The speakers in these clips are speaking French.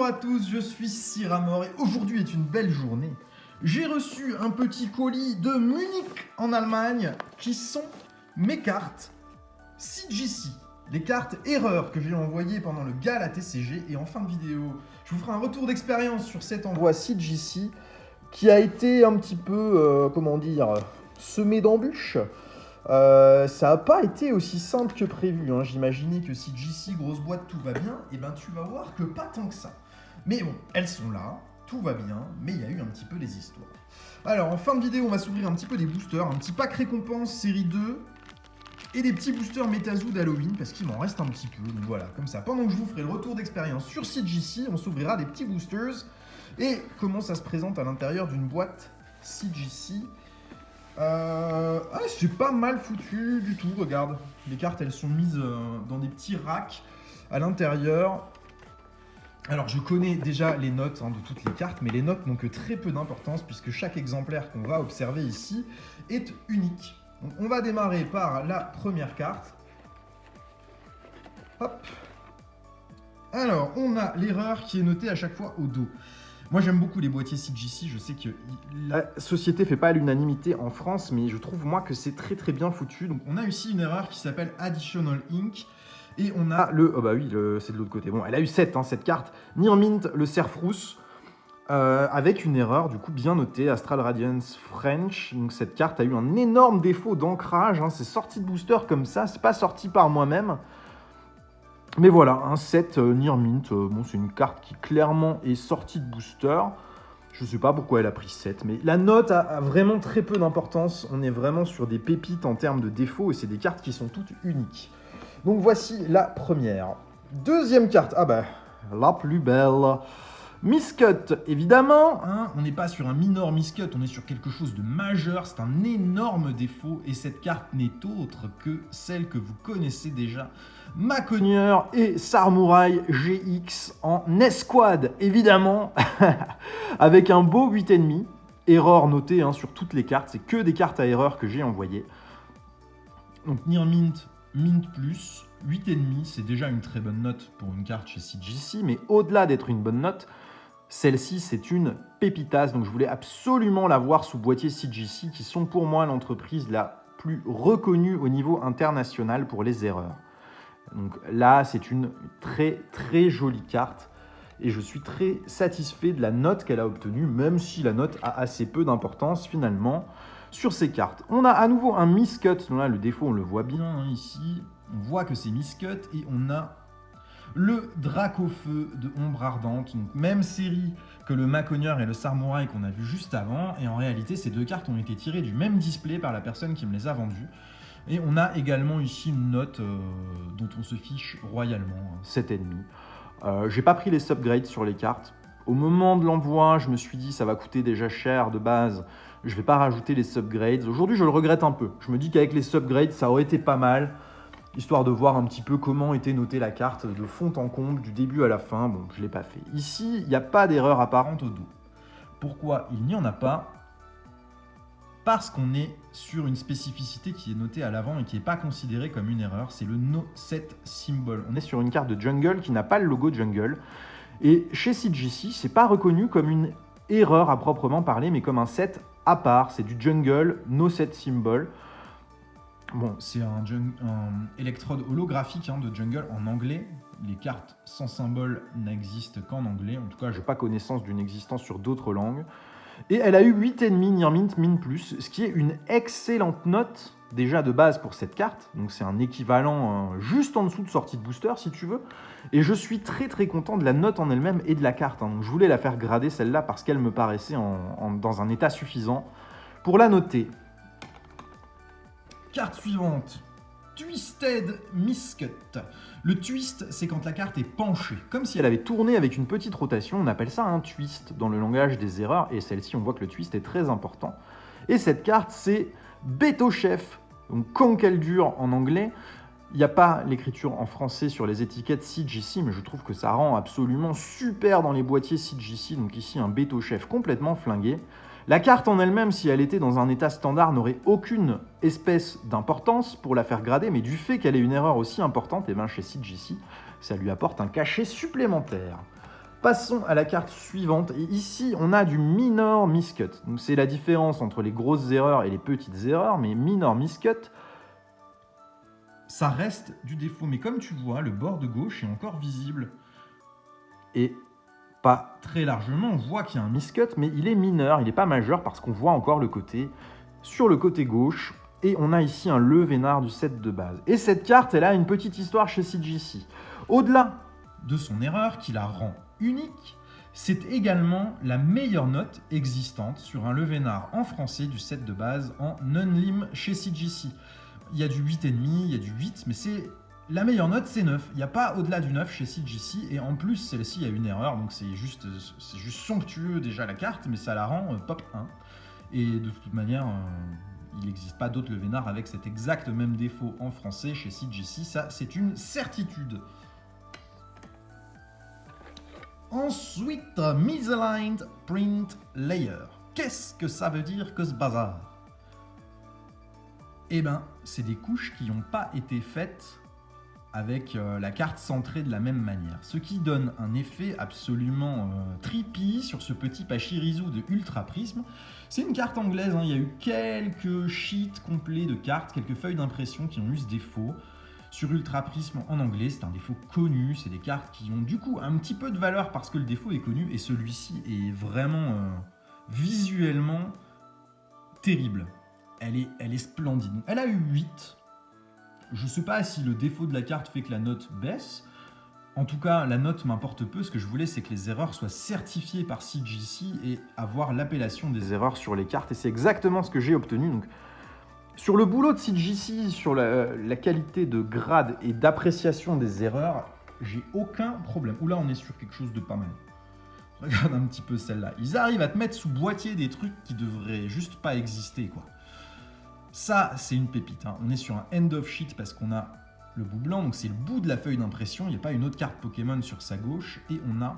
à tous, je suis Cyramor et aujourd'hui est une belle journée. J'ai reçu un petit colis de Munich en Allemagne qui sont mes cartes CGC. Des cartes erreurs que j'ai envoyées pendant le gala TCG et en fin de vidéo, je vous ferai un retour d'expérience sur cet envoi CGC qui a été un petit peu, semé d'embûches. Ça n'a pas été aussi simple que prévu. Hein. J'imaginais que si JC, grosse boîte, tout va bien, et ben tu vas voir que pas tant que ça. Mais bon, elles sont là, tout va bien, mais il y a eu un petit peu des histoires. Alors, en fin de vidéo, on va s'ouvrir un petit peu des boosters, un petit pack récompense série 2, et des petits boosters MetaZoo d'Halloween, parce qu'il m'en reste un petit peu. Donc voilà, comme ça, pendant que je vous ferai le retour d'expérience sur CGC, on s'ouvrira des petits boosters, et comment ça se présente à l'intérieur d'une boîte CGC. C'est pas mal foutu du tout, regarde. Les cartes, elles sont mises dans des petits racks à l'intérieur. Alors, je connais déjà les notes de toutes les cartes, mais les notes n'ont que très peu d'importance puisque chaque exemplaire qu'on va observer ici est unique. Donc, on va démarrer par la première carte. Hop. Alors, on a l'erreur qui est notée à chaque fois au dos. Moi, j'aime beaucoup les boîtiers CGC. Je sais que la société ne fait pas l'unanimité en France, mais je trouve, moi, que c'est très, très bien foutu. Donc, on a ici une erreur qui s'appelle Additional Ink. Et on a le... Oh bah oui, c'est de l'autre côté. Bon, elle a eu 7, cette carte. Near Mint, le Serfrousse, avec une erreur, du coup, bien notée. Astral Radiance French. Donc, cette carte a eu un énorme défaut d'ancrage. C'est sorti de booster comme ça. C'est pas sorti par moi-même. Mais voilà, un 7 Near Mint, bon, c'est une carte qui clairement est sortie de booster. Je ne sais pas pourquoi elle a pris 7, mais la note a vraiment très peu d'importance. On est vraiment sur des pépites en termes de défauts et c'est des cartes qui sont toutes uniques. Donc voici la première. Deuxième carte, la plus belle. Miscut, évidemment, on n'est pas sur un minor miscut, on est sur quelque chose de majeur, c'est un énorme défaut et cette carte n'est autre que celle que vous connaissez déjà, Maconier et Samurai GX en escouade, évidemment, avec un beau 8,5, erreur notée sur toutes les cartes, c'est que des cartes à erreur que j'ai envoyées. Donc Near Mint, Mint Plus, 8,5, c'est déjà une très bonne note pour une carte chez CGC, mais au-delà d'être une bonne note, celle-ci, c'est une pépitasse, donc je voulais absolument la voir sous boîtier CGC, qui sont pour moi l'entreprise la plus reconnue au niveau international pour les erreurs. Donc là, c'est une très très jolie carte, et je suis très satisfait de la note qu'elle a obtenue, même si la note a assez peu d'importance finalement sur ces cartes. On a à nouveau un miscut, donc là le défaut on le voit bien ici, on voit que c'est miscut, et on a le Dracofeu de Ombre Ardente, donc même série que le Maconier et le Samurai qu'on a vu juste avant, et en réalité ces deux cartes ont été tirées du même display par la personne qui me les a vendues. Et on a également ici une note dont on se fiche royalement, 7,5. J'ai pas pris les subgrades sur les cartes. Au moment de l'envoi, je me suis dit ça va coûter déjà cher de base, je vais pas rajouter les subgrades. Aujourd'hui, je le regrette un peu. Je me dis qu'avec les subgrades, ça aurait été pas mal, histoire de voir un petit peu comment était notée la carte de fond en comble, du début à la fin. Bon, je ne l'ai pas fait. Ici, il n'y a pas d'erreur apparente au dos. Pourquoi il n'y en a pas? Parce qu'on est sur une spécificité qui est notée à l'avant et qui n'est pas considérée comme une erreur, c'est le No Set Symbol. On est sur une carte de Jungle qui n'a pas le logo Jungle. Et chez CGC, c'est pas reconnu comme une erreur à proprement parler, mais comme un set à part. C'est du Jungle, No Set Symbol. Bon, c'est un électrode holographique de Jungle en anglais. Les cartes sans symbole n'existent qu'en anglais. En tout cas, je n'ai pas connaissance d'une existence sur d'autres langues. Et elle a eu 8,5 Near Mint, Mint Plus, ce qui est une excellente note déjà de base pour cette carte. Donc c'est un équivalent juste en dessous de sortie de booster, si tu veux. Et je suis très très content de la note en elle-même et de la carte. Donc je voulais la faire grader celle-là parce qu'elle me paraissait dans un état suffisant pour la noter. Carte suivante, Twisted Miscut. Le twist, c'est quand la carte est penchée, comme si elle avait tourné avec une petite rotation. On appelle ça un twist dans le langage des erreurs, et celle-ci, on voit que le twist est très important. Et cette carte, c'est Beto Chef, donc Conkeldur en anglais. Il n'y a pas l'écriture en français sur les étiquettes CGC, mais je trouve que ça rend absolument super dans les boîtiers CGC. Donc ici, un Beto Chef complètement flingué. La carte en elle-même, si elle était dans un état standard, n'aurait aucune espèce d'importance pour la faire grader, mais du fait qu'elle ait une erreur aussi importante, et bien chez CGC, ça lui apporte un cachet supplémentaire. Passons à la carte suivante. Et ici, on a du minor miscut. Donc, c'est la différence entre les grosses erreurs et les petites erreurs. Mais minor miscut, ça reste du défaut. Mais comme tu vois, le bord de gauche est encore visible. Et pas très largement, on voit qu'il y a un miscut, mais il est mineur, il n'est pas majeur parce qu'on voit encore le côté sur le côté gauche. Et on a ici un Le Vénard du set de base. Et cette carte, elle a une petite histoire chez CGC. Au-delà de son erreur qui la rend unique, c'est également la meilleure note existante sur un Le Vénard en français du set de base en non-lim chez CGC. Il y a du 8,5, il y a du 8, mais c'est la meilleure note, c'est 9. Il n'y a pas au-delà du 9 chez CGC, et en plus, celle-ci a une erreur, donc c'est juste somptueux déjà la carte, mais ça la rend pop 1. Et de toute manière, il n'existe pas d'autres Le Vénard avec cet exact même défaut en français chez CGC, ça c'est une certitude. Ensuite, Misaligned Print Layer. Qu'est-ce que ça veut dire que ce bazar? Eh bien, c'est des couches qui n'ont pas été faites avec la carte centrée de la même manière. Ce qui donne un effet absolument trippy sur ce petit Pachirisu de Ultra Prism. C'est une carte anglaise, hein. Il y a eu quelques sheets complets de cartes, quelques feuilles d'impression qui ont eu ce défaut. Sur Ultra Prism en anglais, c'est un défaut connu, c'est des cartes qui ont du coup un petit peu de valeur parce que le défaut est connu, et celui-ci est vraiment visuellement terrible. Elle est splendide. Elle a eu 8. Je ne sais pas si le défaut de la carte fait que la note baisse. En tout cas, la note m'importe peu. Ce que je voulais, c'est que les erreurs soient certifiées par CGC et avoir l'appellation des erreurs sur les cartes. Et c'est exactement ce que j'ai obtenu. Donc, sur le boulot de CGC, sur la qualité de grade et d'appréciation des erreurs, j'ai aucun problème. Oula, on est sur quelque chose de pas mal. Regarde un petit peu celle-là. Ils arrivent à te mettre sous boîtier des trucs qui devraient juste pas exister, quoi. Ça, c'est une pépite, hein. On est sur un end of sheet parce qu'on a le bout blanc, donc c'est le bout de la feuille d'impression. Il n'y a pas une autre carte Pokémon sur sa gauche. Et on a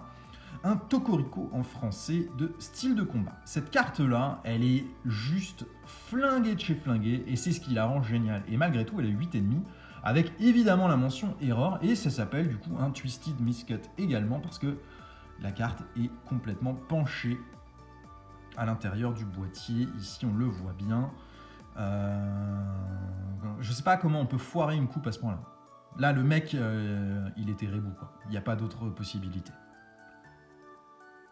un Tokorico en français de style de combat. Cette carte-là, elle est juste flinguée de chez flinguée et c'est ce qui la rend géniale. Et malgré tout, elle est 8,5 avec évidemment la mention erreur et ça s'appelle du coup un Twisted Miscut également parce que la carte est complètement penchée à l'intérieur du boîtier. Ici, on le voit bien. Je sais pas comment on peut foirer une coupe à ce point-là. Là, le mec, il était rebou, quoi. Il n'y a pas d'autre possibilité.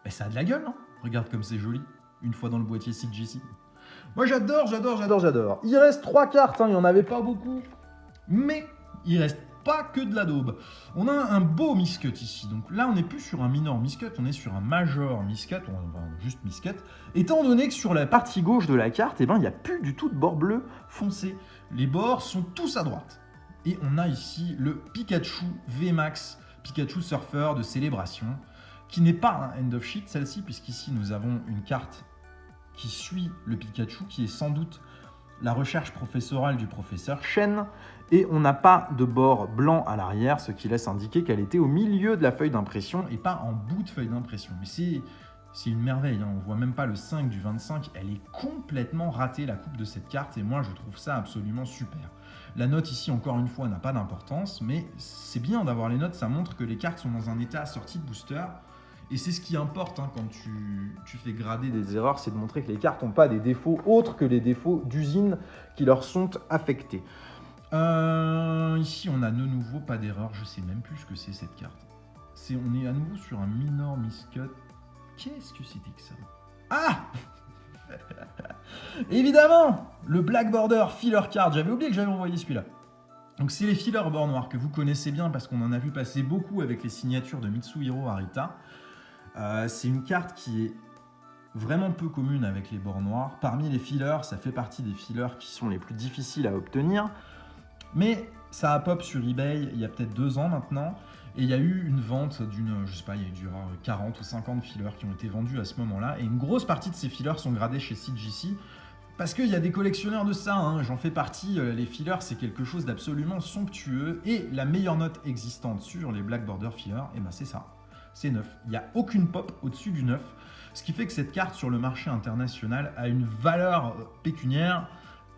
Mais ça a de la gueule, non? Regarde comme c'est joli. Une fois dans le boîtier CGC. Moi, j'adore. Il reste 3 cartes, hein. Il n'y en avait pas beaucoup. Mais il reste pas que de la daube. On a un beau miscut ici. Donc là, on n'est plus sur un minor miscut, on est sur un major miscut, enfin, juste miscut. Étant donné que sur la partie gauche de la carte, eh ben, il n'y a plus du tout de bord bleu foncé. Les bords sont tous à droite. Et on a ici le Pikachu VMAX, Pikachu Surfer de célébration, qui n'est pas un end of sheet, celle-ci, puisqu'ici nous avons une carte qui suit le Pikachu, qui est sans doute la recherche professorale du professeur Shen, et on n'a pas de bord blanc à l'arrière, ce qui laisse indiquer qu'elle était au milieu de la feuille d'impression et pas en bout de feuille d'impression. Mais c'est une merveille, hein. On voit même pas le 5 du 25, elle est complètement ratée la coupe de cette carte et moi je trouve ça absolument super. La note ici encore une fois n'a pas d'importance, mais c'est bien d'avoir les notes, ça montre que les cartes sont dans un état sorti de booster. Et c'est ce qui importe, hein, quand tu fais grader des erreurs, c'est de montrer que les cartes n'ont pas des défauts autres que les défauts d'usine qui leur sont affectés. Ici, on a de nouveau pas d'erreur. Je sais même plus ce que c'est cette carte. On est à nouveau sur un minor miscut. Qu'est-ce que c'était que ça? Ah évidemment, le Black Border Filler Card. J'avais oublié que j'avais envoyé celui-là. Donc c'est les fillers bord noir que vous connaissez bien parce qu'on en a vu passer beaucoup avec les signatures de Mitsuhiro Arita. C'est une carte qui est vraiment peu commune avec les bords noirs. Parmi les fillers, ça fait partie des fillers qui sont les plus difficiles à obtenir. Mais ça a pop sur eBay il y a peut-être 2 ans maintenant. Et il y a eu une vente d'une, je sais pas, il y a eu 40 ou 50 fillers qui ont été vendus à ce moment-là. Et une grosse partie de ces fillers sont gradés chez CGC. Parce qu'il y a des collectionneurs de ça, hein. J'en fais partie. Les fillers, c'est quelque chose d'absolument somptueux. Et la meilleure note existante sur les Black Border Fillers, eh ben c'est ça. C'est 9. Il n'y a aucune pop au-dessus du 9. Ce qui fait que cette carte sur le marché international a une valeur pécuniaire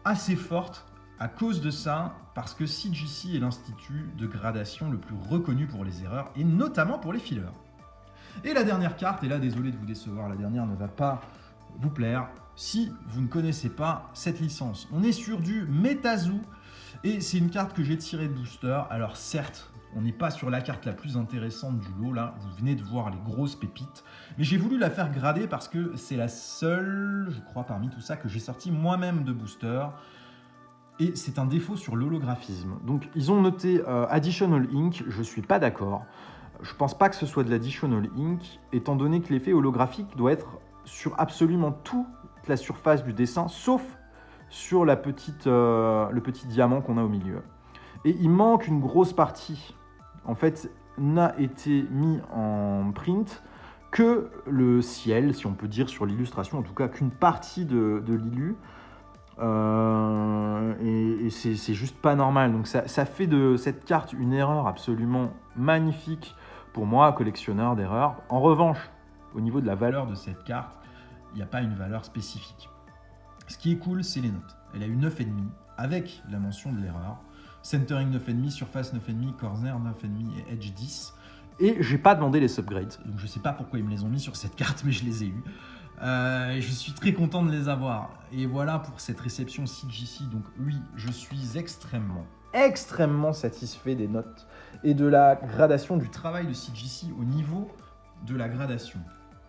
assez forte à cause de ça, parce que CGC est l'institut de gradation le plus reconnu pour les erreurs, et notamment pour les fillers. Et la dernière carte, et là désolé de vous décevoir, la dernière ne va pas vous plaire si vous ne connaissez pas cette licence. On est sur du Metazu et c'est une carte que j'ai tirée de booster. Alors certes, on n'est pas sur la carte la plus intéressante du lot, là, vous venez de voir les grosses pépites, mais j'ai voulu la faire grader parce que c'est la seule, je crois, parmi tout ça que j'ai sorti moi-même de booster. Et c'est un défaut sur l'holographisme. Donc ils ont noté Additional Ink, je ne suis pas d'accord. Je ne pense pas que ce soit de l'Additional Ink, étant donné que l'effet holographique doit être sur absolument toute la surface du dessin, sauf sur le petit diamant qu'on a au milieu. Et il manque une grosse partie. En fait, n'a été mis en print que le ciel, si on peut dire sur l'illustration, en tout cas qu'une partie de l'illu. Et c'est juste pas normal. Donc ça fait de cette carte une erreur absolument magnifique pour moi, collectionneur d'erreurs. En revanche, au niveau de la valeur de cette carte, il n'y a pas une valeur spécifique. Ce qui est cool, c'est les notes. Elle a eu 9,5 avec la mention de l'erreur. Centering 9,5, surface 9,5, corner 9,5 et edge 10. Et j'ai pas demandé les subgrades. Donc je sais pas pourquoi ils me les ont mis sur cette carte, mais je les ai eus. Je suis très content de les avoir. Et voilà pour cette réception CGC. Donc oui, je suis extrêmement satisfait des notes et de la gradation du travail de CGC au niveau de la gradation.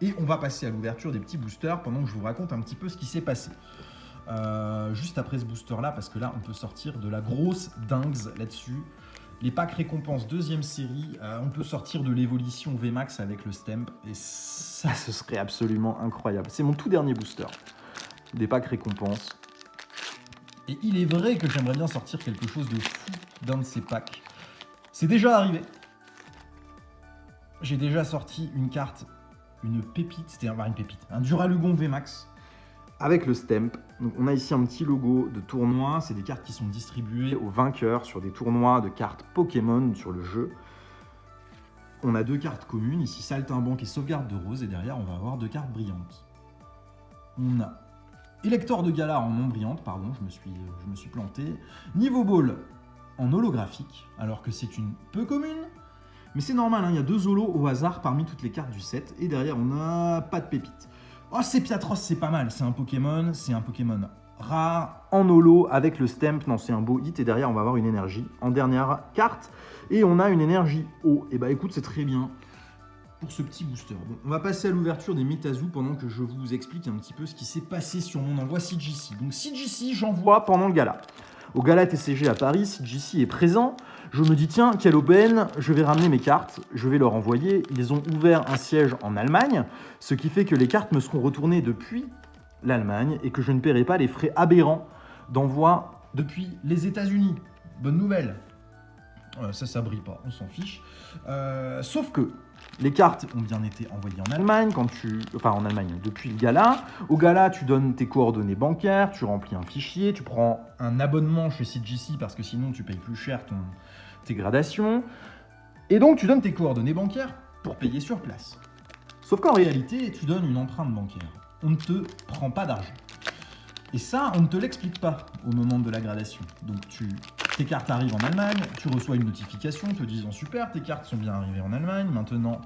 Et on va passer à l'ouverture des petits boosters pendant que je vous raconte un petit peu ce qui s'est passé. Juste après ce booster là, parce que là on peut sortir de la grosse dingue là-dessus. Les packs récompenses deuxième série, on peut sortir de l'évolution VMAX avec le stamp et ça ce serait absolument incroyable. C'est mon tout dernier booster des packs récompenses. Et il est vrai que j'aimerais bien sortir quelque chose de fou d'un de ces packs. C'est déjà arrivé. J'ai déjà sorti une carte, une pépite, c'était une pépite, un Duralugon VMAX avec le stamp. Donc on a ici un petit logo de tournoi. C'est des cartes qui sont distribuées aux vainqueurs sur des tournois de cartes Pokémon sur le jeu. On a deux cartes communes, ici Saltimbanque et Sauvegarde de Rose, et derrière on va avoir deux cartes brillantes. On a Élector de Gala en non brillante, pardon, je me suis planté. Niveau Ball en holographique, alors que c'est une peu commune. Mais c'est normal, hein, il y a deux holos au hasard parmi toutes les cartes du set, et derrière on n'a pas de pépite. Oh, Sepiatros, c'est pas mal, c'est un Pokémon rare, en holo, avec le stamp, non, c'est un beau hit, et derrière, on va avoir une énergie en dernière carte, et on a une énergie eau. Et bah écoute, c'est très bien pour ce petit booster. Bon, on va passer à l'ouverture des Metazu pendant que je vous explique un petit peu ce qui s'est passé sur mon envoi CGC. Donc CGC, j'envoie pendant le gala. Au gala TCG à Paris, CGC est présent. Je me dis, tiens, quelle aubaine, je vais ramener mes cartes, je vais leur envoyer. Ils ont ouvert un siège en Allemagne, ce qui fait que les cartes me seront retournées depuis l'Allemagne et que je ne paierai pas les frais aberrants d'envoi depuis les États-Unis. Bonne nouvelle. Ça brille pas, on s'en fiche. Sauf que les cartes ont bien été envoyées en Allemagne, en Allemagne depuis le gala. Au gala, tu donnes tes coordonnées bancaires, tu remplis un fichier, tu prends un abonnement chez CGC parce que sinon tu payes plus cher tes gradations. Et donc tu donnes tes coordonnées bancaires pour payer sur place. Sauf qu'en réalité, tu donnes une empreinte bancaire. On ne te prend pas d'argent. Et ça, on ne te l'explique pas au moment de la gradation. Donc tes cartes arrivent en Allemagne, tu reçois une notification te disant super, tes cartes sont bien arrivées en Allemagne, maintenant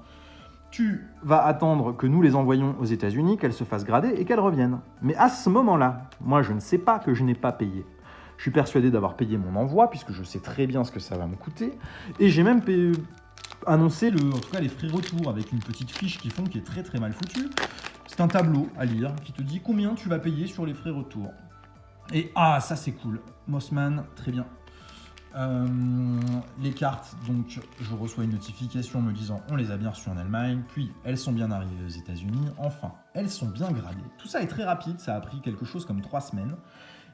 tu vas attendre que nous les envoyions aux États-Unis, qu'elles se fassent grader et qu'elles reviennent. Mais à ce moment-là, moi je ne sais pas que je n'ai pas payé. Je suis persuadé d'avoir payé mon envoi puisque je sais très bien ce que ça va me coûter. Et j'ai même annoncé en tout cas les frais retour avec une petite fiche qui est très très mal foutue. C'est un tableau à lire qui te dit combien tu vas payer sur les frais retour. Et ça c'est cool. Mossman, très bien. Les cartes, donc je reçois une notification me disant on les a bien reçues en Allemagne, puis elles sont bien arrivées aux États-Unis, enfin elles sont bien gradées. Tout ça est très rapide, ça a pris quelque chose comme 3 semaines.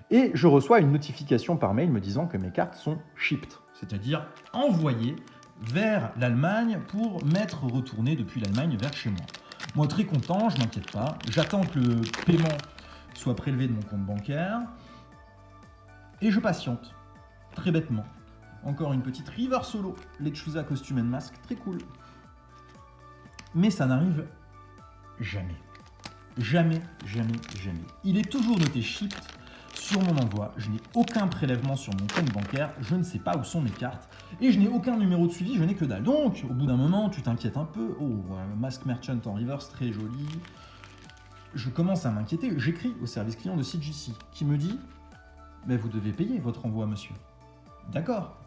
Et je reçois une notification par mail me disant que mes cartes sont shipped, c'est-à-dire envoyées vers l'Allemagne pour m'être retournées depuis l'Allemagne vers chez moi. Moi très content, je m'inquiète pas, j'attends que le paiement soit prélevé de mon compte bancaire et je patiente. Très bêtement. Encore une petite River Solo, Lechusa Costume and Mask, très cool. Mais ça n'arrive jamais. Jamais, jamais, jamais. Il est toujours noté shipped sur mon envoi, je n'ai aucun prélèvement sur mon compte bancaire, je ne sais pas où sont mes cartes, et je n'ai aucun numéro de suivi, je n'ai que dalle. Donc, au bout d'un moment, tu t'inquiètes un peu. Oh, voilà, Mask Merchant en reverse, très joli. Je commence à m'inquiéter, j'écris au service client de CGC, qui me dit « Mais vous devez payer votre envoi, monsieur. » D'accord.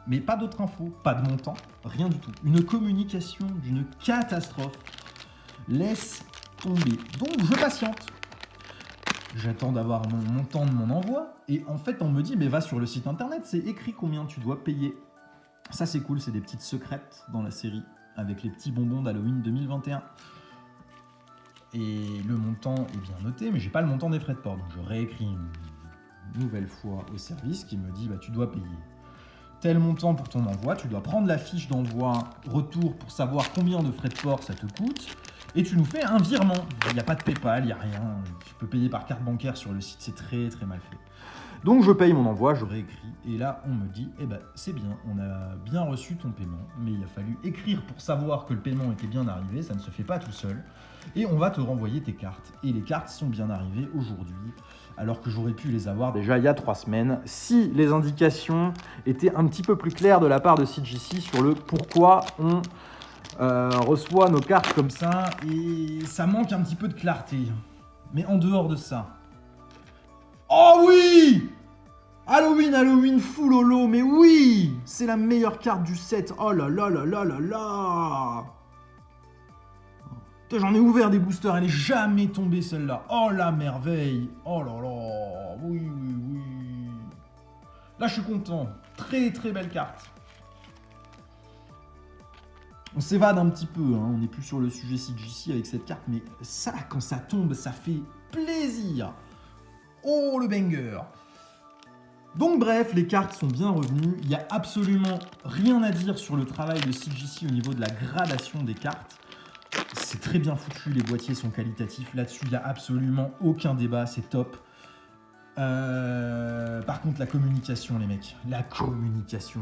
Mais pas d'autres infos, pas de montant, rien du tout. Une communication d'une catastrophe. Laisse tomber. Donc, je patiente. J'attends d'avoir mon montant de mon envoi et en fait on me dit mais va sur le site internet, c'est écrit combien tu dois payer. Ça c'est cool, c'est des petites secrètes dans la série avec les petits bonbons d'Halloween 2021. Et le montant est bien noté mais j'ai pas le montant des frais de port, donc je réécris une nouvelle fois au service qui me dit bah tu dois payer tel montant pour ton envoi, tu dois prendre la fiche d'envoi retour pour savoir combien de frais de port ça te coûte. Et tu nous fais un virement. Il n'y a pas de PayPal, il n'y a rien. Tu peux payer par carte bancaire sur le site, c'est très très mal fait. Donc je paye mon envoi, je réécris. Et là, on me dit, eh ben c'est bien, on a bien reçu ton paiement. Mais il a fallu écrire pour savoir que le paiement était bien arrivé. Ça ne se fait pas tout seul. Et on va te renvoyer tes cartes. Et les cartes sont bien arrivées aujourd'hui. Alors que j'aurais pu les avoir déjà il y a 3 semaines. Si les indications étaient un petit peu plus claires de la part de CGC sur le pourquoi on... reçoit nos cartes comme ça et ça manque un petit peu de clarté. Mais en dehors de ça... Oh oui! Halloween, Halloween full holo, mais oui! C'est la meilleure carte du set. Oh là là là là là là! J'en ai ouvert des boosters, elle n'est jamais tombée celle-là. Oh la merveille! Oh là là! Oui, oui, oui. Là je suis content. Très très belle carte. On s'évade un petit peu, hein. On n'est plus sur le sujet CGC avec cette carte, mais ça, quand ça tombe, ça fait plaisir. Oh, le banger. Donc bref, les cartes sont bien revenues. Il n'y a absolument rien à dire sur le travail de CGC au niveau de la gradation des cartes. C'est très bien foutu, les boîtiers sont qualitatifs. Là-dessus, il n'y a absolument aucun débat, c'est top. Par contre, la communication, les mecs. La communication.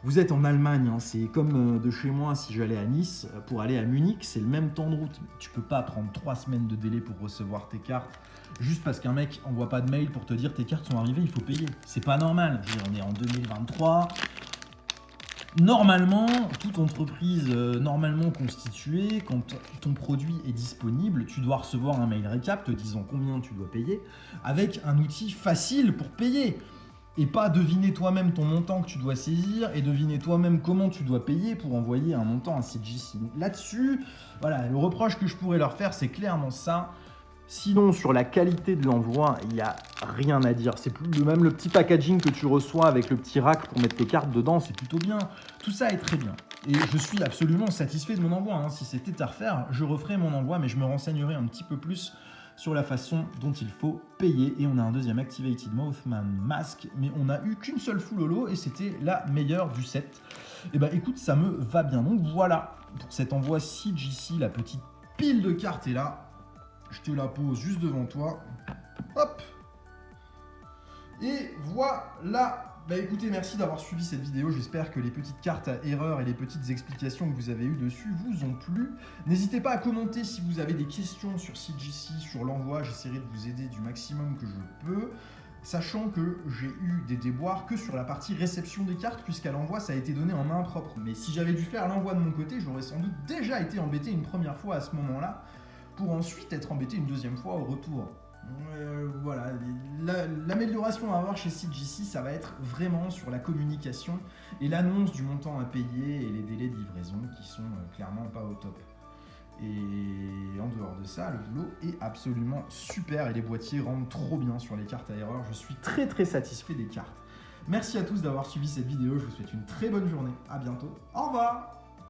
Vous êtes en Allemagne, hein, c'est comme de chez moi si j'allais à Nice. Pour aller à Munich, c'est le même temps de route. Tu peux pas prendre 3 semaines de délai pour recevoir tes cartes. Juste parce qu'un mec envoie pas de mail pour te dire tes cartes sont arrivées, il faut payer. C'est pas normal. Je veux dire, on est en 2023. Normalement, toute entreprise normalement constituée, quand ton produit est disponible, tu dois recevoir un mail récap te disant combien tu dois payer, avec un outil facile pour payer. Et pas deviner toi-même ton montant que tu dois saisir et deviner toi-même comment tu dois payer pour envoyer un montant à CGC. Donc là-dessus, voilà, le reproche que je pourrais leur faire, c'est clairement ça. Sinon, sur la qualité de l'envoi, il n'y a rien à dire. C'est plus même le petit packaging que tu reçois avec le petit rack pour mettre tes cartes dedans, c'est plutôt bien. Tout ça est très bien. Et je suis absolument satisfait de mon envoi, hein. Si c'était à refaire, je referais mon envoi, mais je me renseignerai un petit peu plus sur la façon dont il faut payer. Et on a un deuxième Activated Mothman Mask, mais on n'a eu qu'une seule full holo et c'était la meilleure du set. Et bah écoute, ça me va bien. Donc voilà, pour cet envoi CGC, la petite pile de cartes est là. Je te la pose juste devant toi. Hop! Et voilà! Bah écoutez, merci d'avoir suivi cette vidéo. J'espère que les petites cartes à erreur et les petites explications que vous avez eues dessus vous ont plu. N'hésitez pas à commenter si vous avez des questions sur CGC, sur l'envoi. J'essaierai de vous aider du maximum que je peux. Sachant que j'ai eu des déboires que sur la partie réception des cartes, puisqu'à l'envoi, ça a été donné en main propre. Mais si j'avais dû faire l'envoi de mon côté, j'aurais sans doute déjà été embêté une première fois à ce moment-là, pour ensuite être embêté une deuxième fois au retour. Voilà, l'amélioration à avoir chez CGC, ça va être vraiment sur la communication et l'annonce du montant à payer et les délais de livraison qui sont clairement pas au top. Et en dehors de ça, le boulot est absolument super et les boîtiers rendent trop bien sur les cartes à erreur. Je suis très très satisfait des cartes. Merci à tous d'avoir suivi cette vidéo, je vous souhaite une très bonne journée, à bientôt, au revoir.